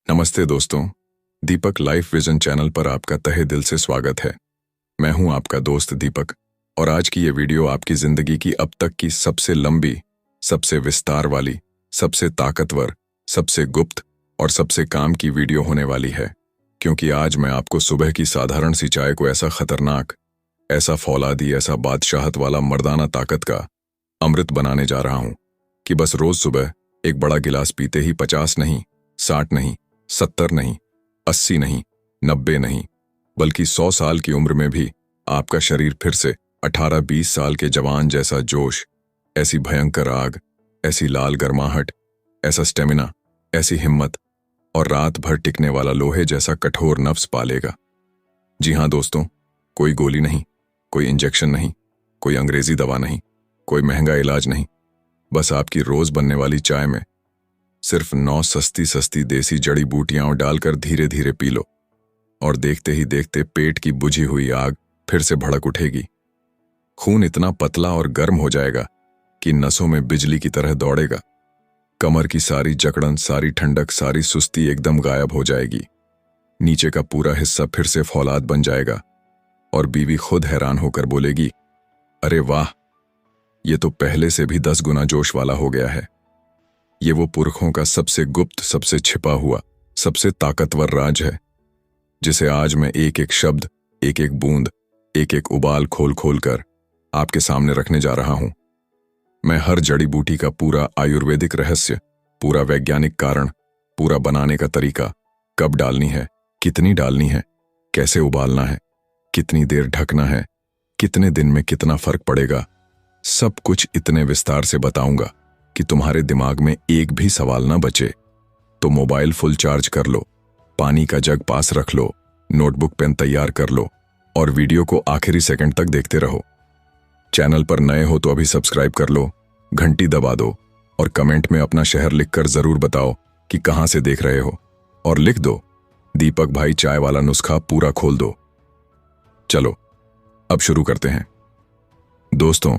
नमस्ते दोस्तों, दीपक life vision channel पर आपका तहे दिल से स्वागत है। मैं हूं आपका दोस्त दीपक और आज की ये वीडियो आपकी जिंदगी की अब तक की सबसे लंबी, सबसे विस्तार वाली, सबसे ताकतवर, सबसे गुप्त और सबसे काम की वीडियो होने वाली है। क्योंकि आज मैं आपको सुबह की साधारण सी चाय को ऐसा खतरनाक, ऐसा फौलादी, ऐसा बादशाहत वाला मर्दाना ताकत का अमृत बनाने जा रहा हूं कि बस रोज सुबह एक बड़ा गिलास पीते ही 50 नहीं, 60 नहीं, 70 नहीं, 80 नहीं, 90 नहीं, बल्कि 100 साल की उम्र में भी आपका शरीर फिर से 18-20 साल के जवान जैसा जोश, ऐसी भयंकर आग, ऐसी लाल गर्माहट, ऐसा स्टेमिना, ऐसी हिम्मत और रात भर टिकने वाला लोहे जैसा कठोर नफ्स पालेगा। जी हाँ दोस्तों, कोई गोली नहीं, कोई इंजेक्शन नहीं, कोई अंग्रेजी दवा नहीं, कोई महंगा इलाज नहीं, बस आपकी रोज बनने वाली चाय में सिर्फ 9 सस्ती सस्ती देसी जड़ी बूटियां डालकर धीरे धीरे पी लो और देखते ही देखते पेट की बुझी हुई आग फिर से भड़क उठेगी। खून इतना पतला और गर्म हो जाएगा कि नसों में बिजली की तरह दौड़ेगा। कमर की सारी जकड़न, सारी ठंडक, सारी सुस्ती एकदम गायब हो जाएगी। नीचे का पूरा हिस्सा फिर से फौलाद बन जाएगा और बीवी खुद हैरान होकर बोलेगी, अरे वाह, ये तो पहले से भी 10 गुना जोश वाला हो गया है। ये वो पुरखों का सबसे गुप्त, सबसे छिपा हुआ, सबसे ताकतवर राज है जिसे आज मैं एक एक शब्द, एक एक बूंद, एक एक उबाल खोल खोल कर आपके सामने रखने जा रहा हूं। मैं हर जड़ी बूटी का पूरा आयुर्वेदिक रहस्य, पूरा वैज्ञानिक कारण, पूरा बनाने का तरीका, कब डालनी है, कितनी डालनी है, कैसे उबालना है, कितनी देर ढकना है, कितने दिन में कितना फर्क पड़ेगा, सब कुछ इतने विस्तार से बताऊंगा कि तुम्हारे दिमाग में एक भी सवाल ना बचे। तो मोबाइल फुल चार्ज कर लो, पानी का जग पास रख लो, नोटबुक पेन तैयार कर लो और वीडियो को आखिरी सेकंड तक देखते रहो। चैनल पर नए हो तो अभी सब्सक्राइब कर लो, घंटी दबा दो और कमेंट में अपना शहर लिखकर जरूर बताओ कि कहां से देख रहे हो और लिख दो, दीपक भाई चाय वाला नुस्खा पूरा खोल दो। चलो अब शुरू करते हैं। दोस्तों,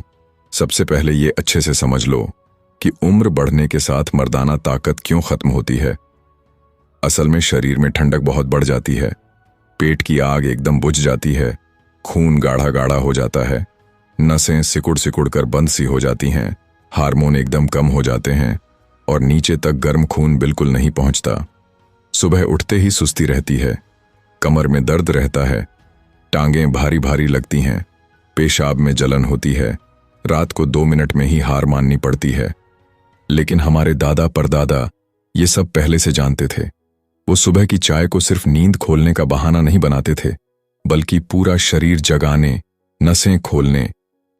सबसे पहले ये अच्छे से समझ लो कि उम्र बढ़ने के साथ मर्दाना ताकत क्यों खत्म होती है। असल में शरीर में ठंडक बहुत बढ़ जाती है, पेट की आग एकदम बुझ जाती है, खून गाढ़ा गाढ़ा हो जाता है, नसें सिकुड़ सिकुड़ कर बंद सी हो जाती हैं, हार्मोन एकदम कम हो जाते हैं और नीचे तक गर्म खून बिल्कुल नहीं पहुंचता। सुबह उठते ही सुस्ती रहती है, कमर में दर्द रहता है, टांगें भारी भारी लगती हैं, पेशाब में जलन होती है, रात को 2 मिनट में ही हार माननी पड़ती है। लेकिन हमारे दादा परदादा ये सब पहले से जानते थे। वो सुबह की चाय को सिर्फ नींद खोलने का बहाना नहीं बनाते थे, बल्कि पूरा शरीर जगाने, नसें खोलने,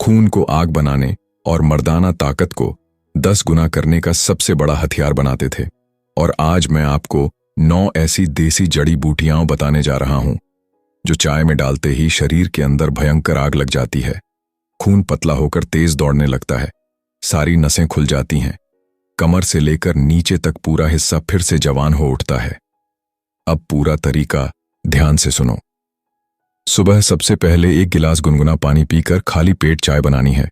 खून को आग बनाने और मर्दाना ताकत को 10 गुना करने का सबसे बड़ा हथियार बनाते थे। और आज मैं आपको 9 ऐसी देसी जड़ी बूटियां बताने जा रहा हूं जो चाय में डालते ही शरीर के अंदर भयंकर आग लग जाती है। खून पतला होकर तेज दौड़ने लगता है, सारी नसें खुल जाती हैं, कमर से लेकर नीचे तक पूरा हिस्सा फिर से जवान हो उठता है। अब पूरा तरीका ध्यान से सुनो। सुबह सबसे पहले 1 गिलास गुनगुना पानी पीकर खाली पेट चाय बनानी है।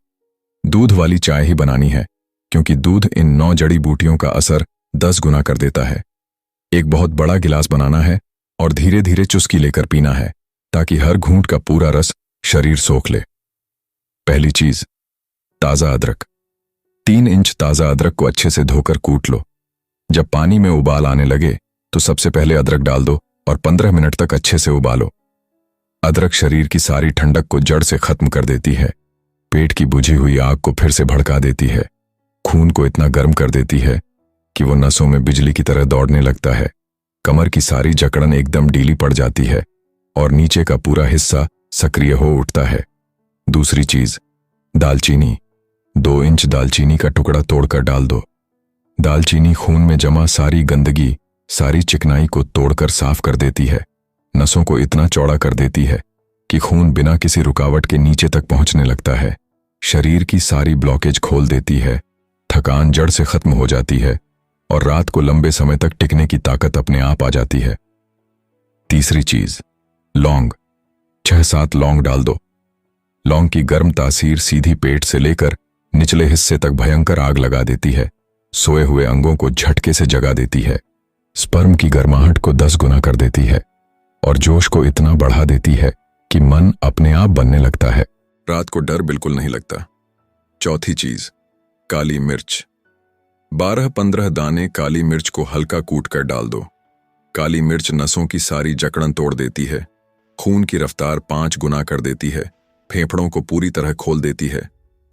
दूध वाली चाय ही बनानी है क्योंकि दूध इन 9 जड़ी बूटियों का असर 10 गुना कर देता है। एक बहुत बड़ा गिलास बनाना है और धीरे धीरे चुस्की लेकर पीना है ताकि हर घूंट का पूरा रस शरीर सोख ले। पहली चीज, ताजा अदरक। 3 इंच ताजा अदरक को अच्छे से धोकर कूट लो। जब पानी में उबाल आने लगे तो सबसे पहले अदरक डाल दो और 15 मिनट तक अच्छे से उबालो। अदरक शरीर की सारी ठंडक को जड़ से खत्म कर देती है, पेट की बुझी हुई आग को फिर से भड़का देती है, खून को इतना गर्म कर देती है कि वो नसों में बिजली की तरह दौड़ने लगता है, कमर की सारी जकड़न एकदम ढीली पड़ जाती है और नीचे का पूरा हिस्सा सक्रिय हो उठता है। दूसरी चीज, दालचीनी। 2 इंच दालचीनी का टुकड़ा तोड़कर डाल दो। दालचीनी खून में जमा सारी गंदगी, सारी चिकनाई को तोड़कर साफ कर देती है, नसों को इतना चौड़ा कर देती है कि खून बिना किसी रुकावट के नीचे तक पहुंचने लगता है, शरीर की सारी ब्लॉकेज खोल देती है, थकान जड़ से खत्म हो जाती है और रात को लंबे समय तक टिकने की ताकत अपने आप आ जाती है। तीसरी चीज, लौंग। 6-7 लौंग डाल दो। लौंग की गर्म तासीर सीधी पेट से लेकर निचले हिस्से तक भयंकर आग लगा देती है, सोए हुए अंगों को झटके से जगा देती है, स्पर्म की गर्माहट को 10 गुना कर देती है और जोश को इतना बढ़ा देती है कि मन अपने आप बनने लगता है। रात को डर बिल्कुल नहीं लगता। चौथी चीज, काली मिर्च। 12-15 दाने काली मिर्च को हल्का कूट कर डाल दो। काली मिर्च नसों की सारी जकड़न तोड़ देती है, खून की रफ्तार 5 गुना कर देती है, फेफड़ों को पूरी तरह खोल देती है,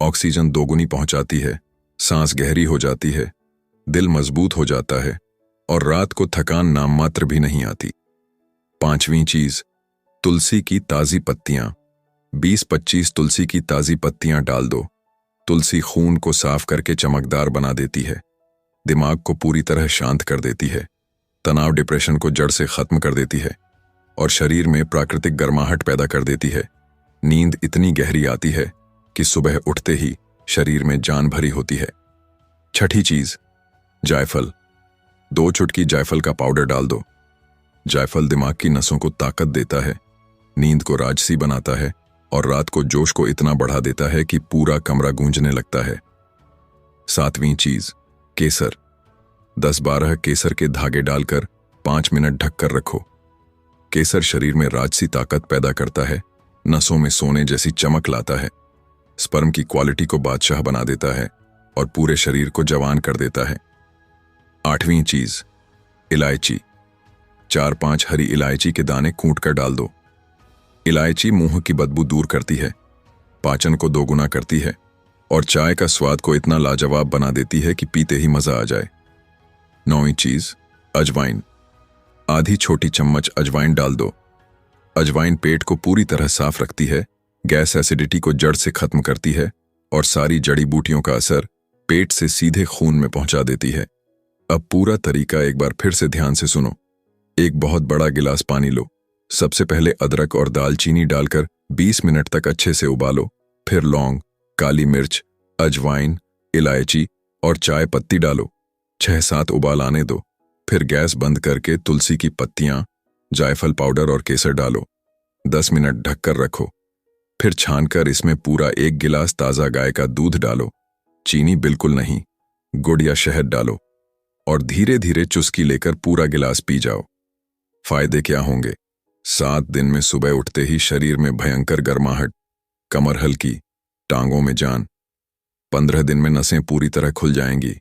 ऑक्सीजन 2 गुनी पहुंचाती है, सांस गहरी हो जाती है, दिल मजबूत हो जाता है और रात को थकान नाममात्र भी नहीं आती। पांचवीं चीज, तुलसी की ताजी पत्तियां। 20-25 तुलसी की ताजी पत्तियां डाल दो। तुलसी खून को साफ करके चमकदार बना देती है, दिमाग को पूरी तरह शांत कर देती है, तनाव डिप्रेशन को जड़ से खत्म कर देती है और शरीर में प्राकृतिक गर्माहट पैदा कर देती है। नींद इतनी गहरी आती है कि सुबह उठते ही शरीर में जान भरी होती है। छठी चीज, जायफल। 2 चुटकी जायफल का पाउडर डाल दो। जायफल दिमाग की नसों को ताकत देता है, नींद को राजसी बनाता है और रात को जोश को इतना बढ़ा देता है कि पूरा कमरा गूंजने लगता है। 7वीं चीज, केसर। 10-12 केसर के धागे डालकर 5 मिनट ढककर रखो। केसर शरीर में राजसी ताकत पैदा करता है, नसों में सोने जैसी चमक लाता है, स्पर्म की क्वालिटी को बादशाह बना देता है और पूरे शरीर को जवान कर देता है। 8वीं चीज, इलायची। 4-5 हरी इलायची के दाने कूट कर डाल दो। इलायची मुंह की बदबू दूर करती है, पाचन को 2 गुना करती है और चाय का स्वाद को इतना लाजवाब बना देती है कि पीते ही मजा आ जाए। 9वीं चीज, अजवाइन। आधी छोटी चम्मच अजवाइन डाल दो। अजवाइन पेट को पूरी तरह साफ रखती है, गैस एसिडिटी को जड़ से खत्म करती है और सारी जड़ी बूटियों का असर पेट से सीधे खून में पहुंचा देती है। अब पूरा तरीका एक बार फिर से ध्यान से सुनो। एक बहुत बड़ा गिलास पानी लो। सबसे पहले अदरक और दालचीनी डालकर 20 मिनट तक अच्छे से उबालो। फिर लौंग, काली मिर्च, अजवाइन, इलायची और चाय पत्ती डालो। 6-7 उबाल आने दो। फिर गैस बंद करके तुलसी की पत्तियां, जायफल पाउडर और केसर डालो। 10 मिनट ढककर रखो। फिर छानकर इसमें पूरा 1 गिलास ताजा गाय का दूध डालो। चीनी बिल्कुल नहीं, गुड़ या शहद डालो और धीरे धीरे चुस्की लेकर पूरा गिलास पी जाओ। फायदे क्या होंगे? 7 दिन में सुबह उठते ही शरीर में भयंकर गर्माहट, कमर हल्की, टांगों में जान। 15 दिन में नसें पूरी तरह खुल जाएंगी,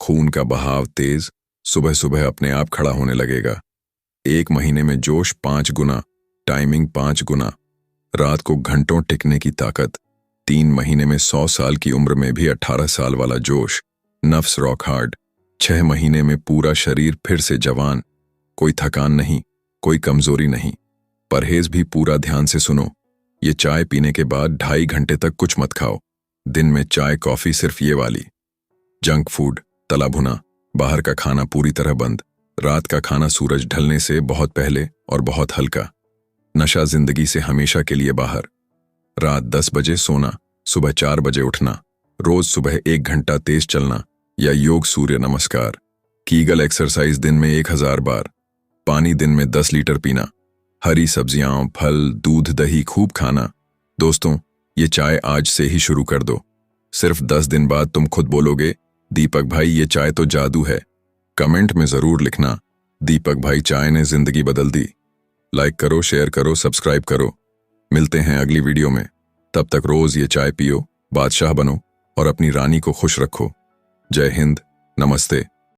खून का बहाव तेज, सुबह सुबह अपने आप खड़ा होने लगेगा। 1 महीने में जोश 5 गुना, टाइमिंग 5 गुना, रात को घंटों टिकने की ताकत। 3 महीने में 100 साल की उम्र में भी 18 साल वाला जोश, नफ्स रॉक हार्ड। 6 महीने में पूरा शरीर फिर से जवान, कोई थकान नहीं, कोई कमजोरी नहीं। परहेज भी पूरा ध्यान से सुनो। ये चाय पीने के बाद 2.5 घंटे तक कुछ मत खाओ। दिन में चाय कॉफी सिर्फ ये वाली। जंक फूड, तला भुना, बाहर का खाना पूरी तरह बंद। रात का खाना सूरज ढलने से बहुत पहले और बहुत हल्का। नशा जिंदगी से हमेशा के लिए बाहर। रात 10 बजे सोना, सुबह 4 बजे उठना। रोज सुबह 1 घंटा तेज चलना या योग सूर्य नमस्कार। कीगल एक्सरसाइज दिन में 1000 बार। पानी दिन में 10 लीटर पीना। हरी सब्जियां, फल, दूध, दही खूब खाना। दोस्तों, ये चाय आज से ही शुरू कर दो। सिर्फ 10 दिन बाद तुम खुद बोलोगे, दीपक भाई ये चाय तो जादू है। कमेंट में जरूर लिखना, दीपक भाई चाय ने जिंदगी बदल दी। लाइक करो, शेयर करो, सब्सक्राइब करो। मिलते हैं अगली वीडियो में। तब तक रोज ये चाय पियो, बादशाह बनो और अपनी रानी को खुश रखो। जय हिंद, नमस्ते।